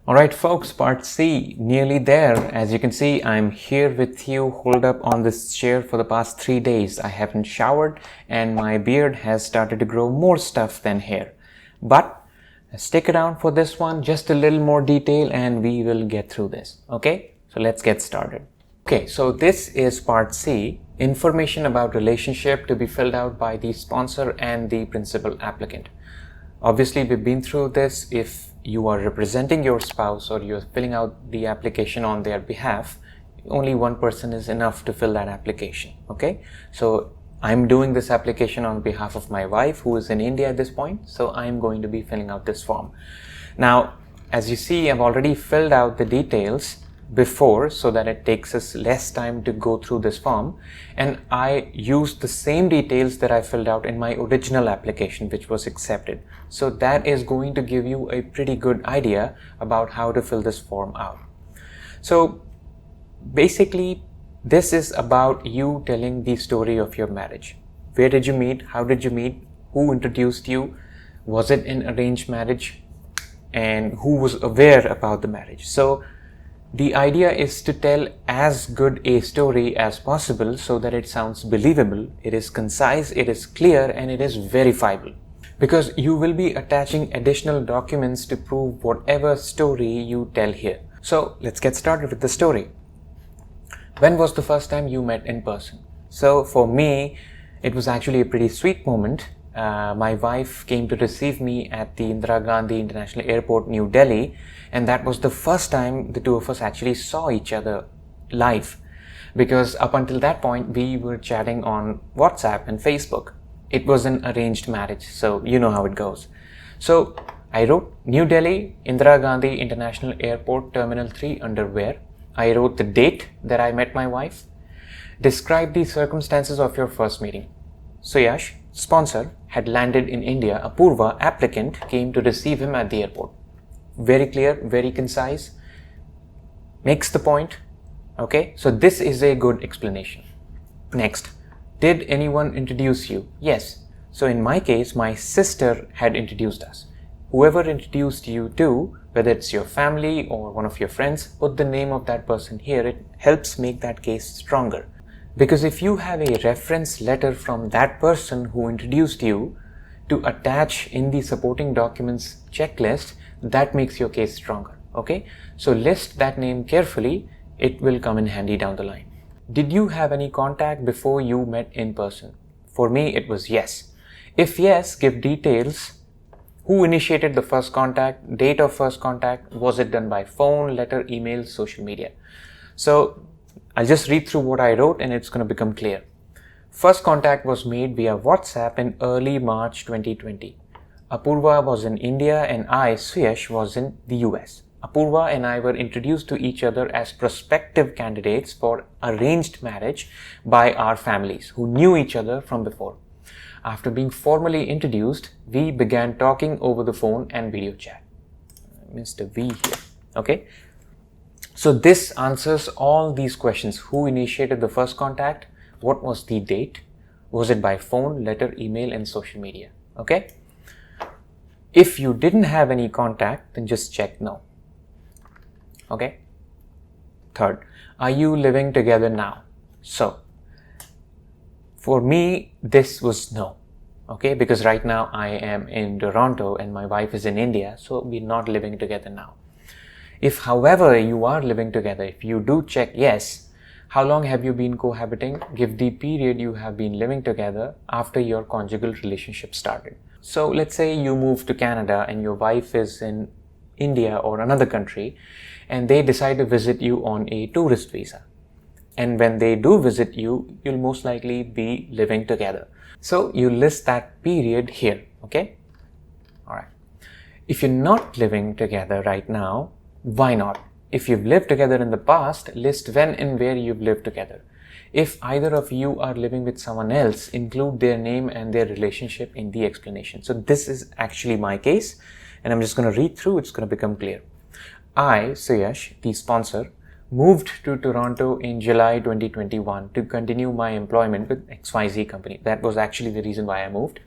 Alright folks, part C, nearly there. As you can see, I'm here with you, holed up on this chair for the past 3 days. I haven't showered and my beard has started to grow more stuff than hair. But stick around for this one, just a little more detail and we will get through this. Okay, so let's get started. Okay, so this is part C, information about relationship to be filled out by the sponsor and the principal applicant. Obviously, we've been through this. If you are representing your spouse or you're filling out the application on their behalf, only one person is enough to fill that application. Okay, so I'm doing this application on behalf of my wife who is in India at this point. So I'm going to be filling out this form. Now, as you see, I've already filled out the details before so that it takes us less time to go through this form, and I used the same details that I filled out in my original application which was accepted. So that is going to give you a pretty good idea about how to fill this form out. So basically this is about you telling the story of your marriage. Where did you meet? How did you meet? Who introduced you? Was it an arranged marriage? And who was aware about the marriage? So the idea is to tell as good a story as possible so that it sounds believable, it is concise, it is clear, and it is verifiable. Because you will be attaching additional documents to prove whatever story you tell here. So let's get started with the story. When was the first time you met in person? So for me, it was actually a pretty sweet moment. My wife came to receive me at the Indira Gandhi International Airport, New Delhi, and that was the first time the two of us actually saw each other live, because up until that point we were chatting on WhatsApp and Facebook. It was an arranged marriage, so you know how it goes. So I wrote New Delhi, Indira Gandhi International Airport, Terminal 3, underwear. I wrote the date that I met my wife. Describe the circumstances of your first meeting. Suyash, sponsor, had landed in India. Apurva, applicant, came to receive him at the airport. Very clear, very concise, makes the point. Okay, so this is a good explanation. Next, did anyone introduce you? Yes. So in my case, my sister had introduced us. Whoever introduced you to, whether it's your family or one of your friends, put the name of that person here. It helps make that case stronger. Because if you have a reference letter from that person who introduced you to attach in the supporting documents checklist, that makes your case stronger. Okay, so list that name carefully. It will come in handy down the line. Did you have any contact before you met in person? For me, it was yes. If yes, give details. Who initiated the first contact? Date of first contact? Was it done by phone, letter, email, social media? So I'll just read through what I wrote and it's going to become clear. First contact was made via WhatsApp in early March 2020. Apurva was in India and I, Suyash, was in the US. Apurva and I were introduced to each other as prospective candidates for arranged marriage by our families who knew each other from before. After being formally introduced, we began talking over the phone and video chat. Mr. V here. Okay. So this answers all these questions. Who initiated the first contact? What was the date? Was it by phone, letter, email, and social media? Okay. If you didn't have any contact, then just check no. Okay. Third, are you living together now? So for me, this was no. Okay, because right now I am in Toronto and my wife is in India, so we're not living together now. If, however, you are living together, if you do check yes, how long have you been cohabiting? Give the period you have been living together after your conjugal relationship started. So let's say you move to Canada and your wife is in India or another country and they decide to visit you on a tourist visa. And when they do visit you, you'll most likely be living together. So you list that period here, okay? All right. If you're not living together right now, why not? If you've lived together in the past, list when and where you've lived together. If either of you are living with someone else, include their name and their relationship in the explanation. So this is actually my case, and I'm just going to read through, it's going to become clear. I, Suyash, the sponsor, moved to Toronto in July 2021 to continue my employment with XYZ company. That was actually the reason why I moved.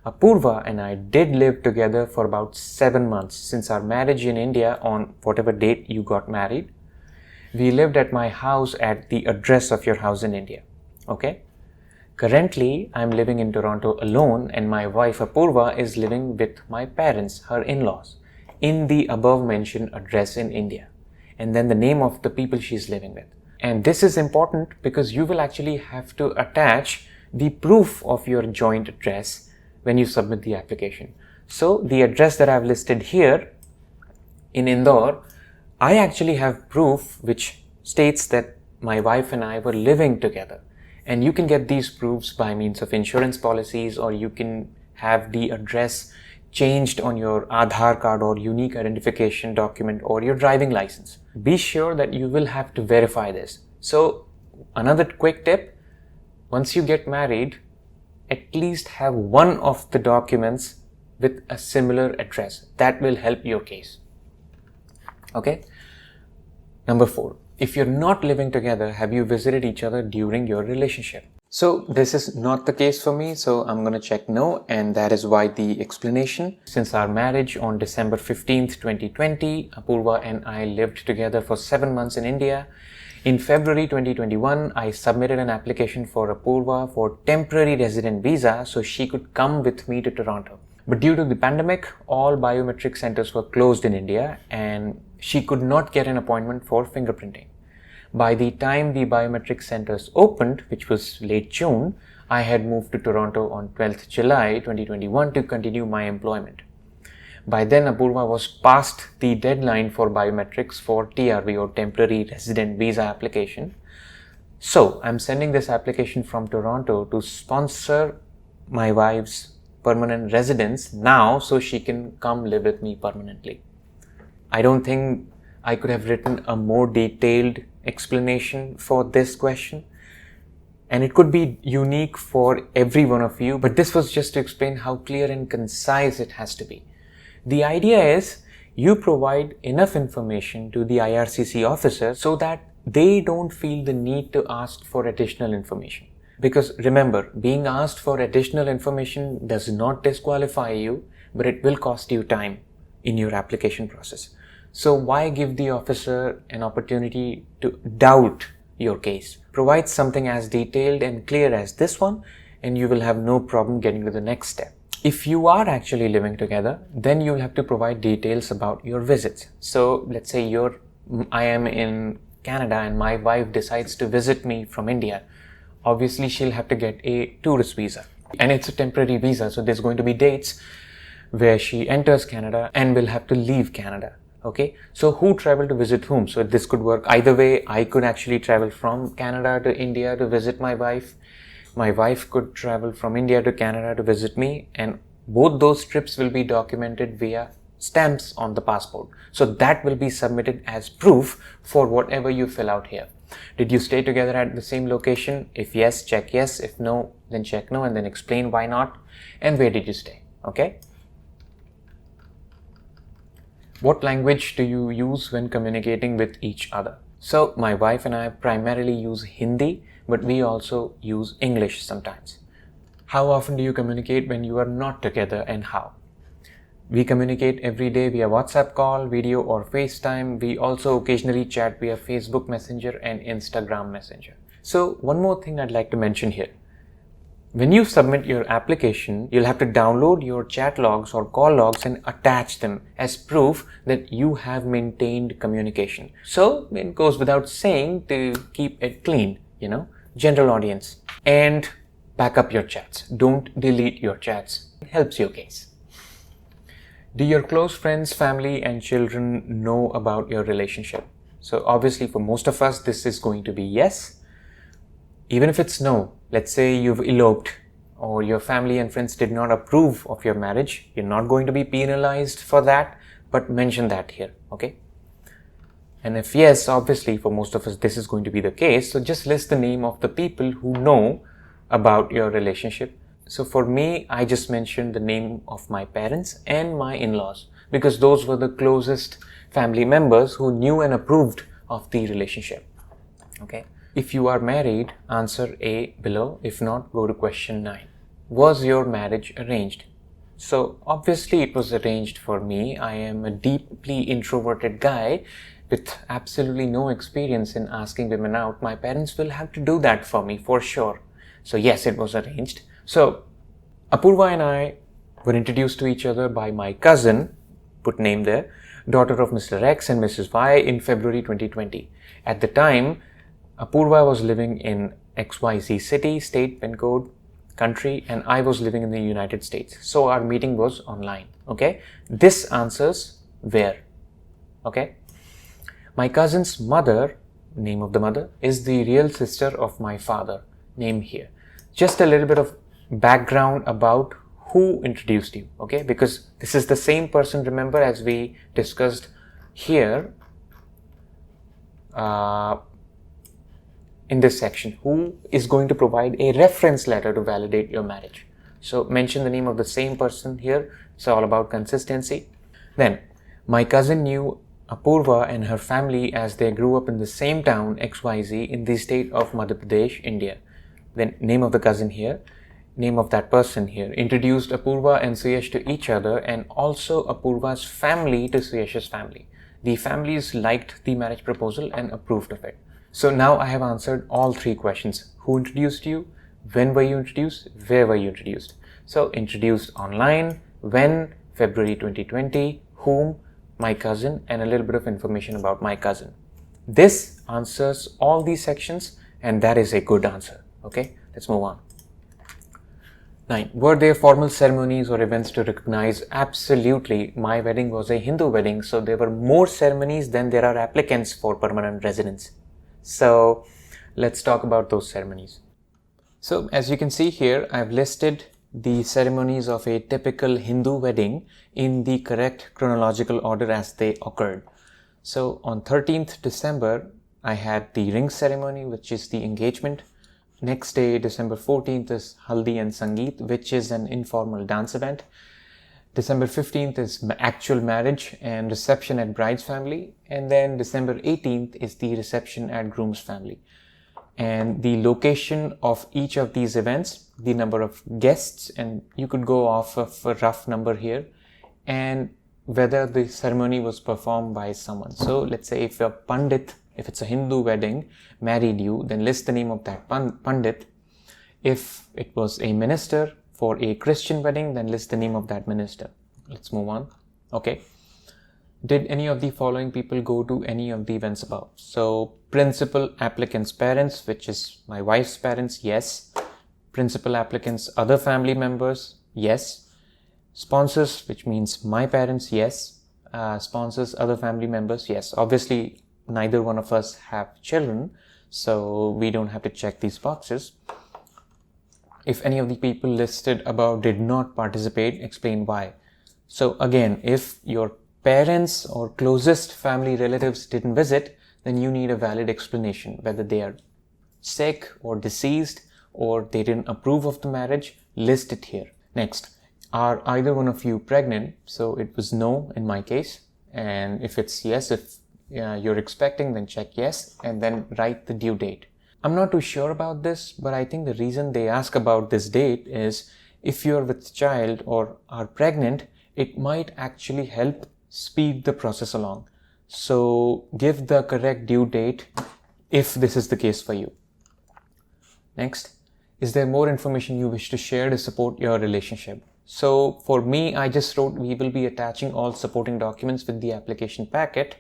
Apurva and I did live together for about 7 months since our marriage in India on whatever date you got married. We lived at my house at the address of your house in India. Okay? Currently, I'm living in Toronto alone and my wife Apurva is living with my parents, her in-laws, in the above mentioned address in India. And then the name of the people she's living with. And this is important because you will actually have to attach the proof of your joint address when you submit the application. So the address that I've listed here in Indore, I actually have proof which states that my wife and I were living together. And you can get these proofs by means of insurance policies, or you can have the address changed on your Aadhaar card or unique identification document or your driving license. Be sure that you will have to verify this. So another quick tip, once you get married, at least have one of the documents with a similar address. That will help your case. Okay? Number 4. If you're not living together, have you visited each other during your relationship? So this is not the case for me, so I'm going to check no, and that is why the explanation. Since our marriage on December 15th, 2020, Apurva and I lived together for 7 months in India. In February 2021, I submitted an application for Apurva for temporary resident visa so she could come with me to Toronto. But due to the pandemic, all biometric centers were closed in India and she could not get an appointment for fingerprinting. By the time the biometric centers opened, which was late June, I had moved to Toronto on 12th July 2021 to continue my employment. By then, Apurva was past the deadline for biometrics for TRV or temporary resident visa application. So I'm sending this application from Toronto to sponsor my wife's permanent residence now so she can come live with me permanently. I don't think I could have written a more detailed explanation for this question, and it could be unique for every one of you, but this was just to explain how clear and concise it has to be. The idea is you provide enough information to the IRCC officer so that they don't feel the need to ask for additional information. Because remember, being asked for additional information does not disqualify you, but it will cost you time in your application process. So why give the officer an opportunity to doubt your case? Provide something as detailed and clear as this one, and you will have no problem getting to the next step. If you are actually living together, then you'll have to provide details about your visits. So let's say I am in Canada and my wife decides to visit me from India. Obviously, she'll have to get a tourist visa. And it's a temporary visa, so there's going to be dates where she enters Canada and will have to leave Canada. Okay, so who traveled to visit whom? So this could work either way. I could actually travel from Canada to India to visit my wife. My wife could travel from India to Canada to visit me, and both those trips will be documented via stamps on the passport. So that will be submitted as proof for whatever you fill out here. Did you stay together at the same location? If yes, check yes. If no, then check no, and then explain why not. And where did you stay? Okay. What language do you use when communicating with each other? So my wife and I primarily use Hindi, but we also use English sometimes. How often do you communicate when you are not together, and how? We communicate every day via WhatsApp call, video or FaceTime. We also occasionally chat via Facebook Messenger and Instagram Messenger. So one more thing I'd like to mention here. When you submit your application, you'll have to download your chat logs or call logs and attach them as proof that you have maintained communication. So it goes without saying to keep it clean, general audience. And back up your chats. Don't delete your chats. It helps your case. Do your close friends, family and children know about your relationship? So obviously for most of us, this is going to be yes. Even if it's no, let's say you've eloped or your family and friends did not approve of your marriage, you're not going to be penalized for that, but mention that here, okay? And if yes, obviously for most of us this is going to be the case, so just list the name of the people who know about your relationship. So for me, I just mentioned the name of my parents and my in-laws because those were the closest family members who knew and approved of the relationship, okay? If you are married, answer A below. If not, go to question 9. Was your marriage arranged? So obviously it was arranged for me. I am a deeply introverted guy with absolutely no experience in asking women out. My parents will have to do that for me for sure. So yes, it was arranged. So Apurva and I were introduced to each other by my cousin, put name there, daughter of Mr. X and Mrs. Y in February 2020. At the time, Apurva was living in XYZ city, state, pin code, country, and I was living in the United States. So our meeting was online. Okay. This answers where. Okay. My cousin's mother, name of the mother, is the real sister of my father, name here. Just a little bit of background about who introduced you, okay? Because this is the same person, remember, as we discussed here in this section, who is going to provide a reference letter to validate your marriage. So mention the name of the same person here. It's all about consistency. Then my cousin knew Apurva and her family as they grew up in the same town XYZ in the state of Madhya Pradesh, India. Then name of the cousin here, name of that person here, introduced Apurva and Suyash to each other, and also Apurva's family to Suyash's family. The families liked the marriage proposal and approved of it. So now I have answered all three questions. Who introduced you? When were you introduced? Where were you introduced? So introduced online, when? February 2020, whom? My cousin, and a little bit of information about my cousin. This answers all these sections, and that is a good answer. Okay, let's move on. 9. Were there formal ceremonies or events to recognize? Absolutely. My wedding was a Hindu wedding, so there were more ceremonies than there are applicants for permanent residence. So let's talk about those ceremonies. So as you can see here, I've listed the ceremonies of a typical Hindu wedding in the correct chronological order as they occurred. So on 13th December, I had the ring ceremony, which is the engagement. Next day, December 14th, is Haldi and Sangeet, which is an informal dance event. December 15th is actual marriage and reception at bride's family. And then December 18th is the reception at groom's family. And the location of each of these events, the number of guests, and you could go off of a rough number here, and whether the ceremony was performed by someone. So let's say if a Pandit, if it's a Hindu wedding, married you, then list the name of that Pandit. If it was a minister for a Christian wedding, then list the name of that minister. Let's move on. Okay. Did any of the following people go to any of the events above? So principal applicant's parents, which is my wife's parents, yes. Principal applicant's other family members, yes. Sponsors, which means my parents, yes. Sponsors, other family members, yes. Obviously, neither one of us have children, so we don't have to check these boxes. If any of the people listed above did not participate, explain why. So again, if your parents or closest family relatives didn't visit, then you need a valid explanation, whether they are sick or deceased or they didn't approve of the marriage, list it here. Next, are either one of you pregnant? So it was no in my case. And if it's yes, if you're expecting, then check yes and then write the due date. I'm not too sure about this, but I think the reason they ask about this date is if you're with child or are pregnant, it might actually help speed the process along. So give the correct due date if this is the case for you. Next, is there more information you wish to share to support your relationship? So for me, I just wrote we will be attaching all supporting documents with the application packet,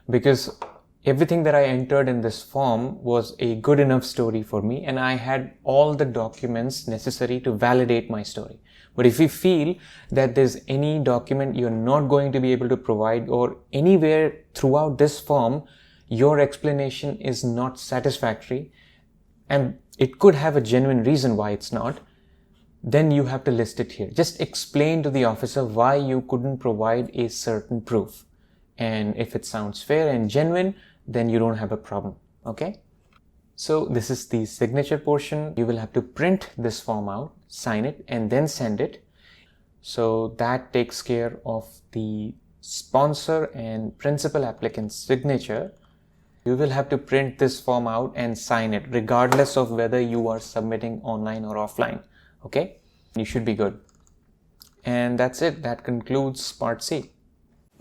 because everything that I entered in this form was a good enough story for me, and I had all the documents necessary to validate my story. But if you feel that there's any document you're not going to be able to provide, or anywhere throughout this form your explanation is not satisfactory, and it could have a genuine reason why it's not, then you have to list it here. Just explain to the officer why you couldn't provide a certain proof. And if it sounds fair and genuine, then you don't have a problem. Okay? So this is the signature portion. You will have to print this form out, sign it, and then send it. So that takes care of the sponsor and principal applicant's signature. You will have to print this form out and sign it, regardless of whether you are submitting online or offline. Okay? You should be good. And that's it. That concludes part C.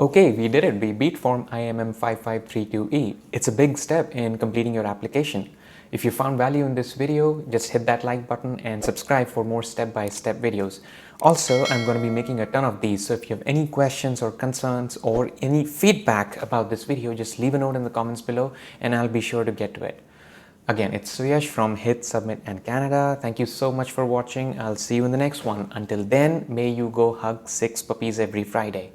Okay, we did it. We beat Form IMM 5532E. It's a big step in completing your application. If you found value in this video, just hit that like button and subscribe for more step-by-step videos. Also, I'm going to be making a ton of these, so if you have any questions or concerns or any feedback about this video, just leave a note in the comments below and I'll be sure to get to it. Again, it's Suyash from Hit, Submit and Canada. Thank you so much for watching. I'll see you in the next one. Until then, may you go hug 6 puppies every Friday.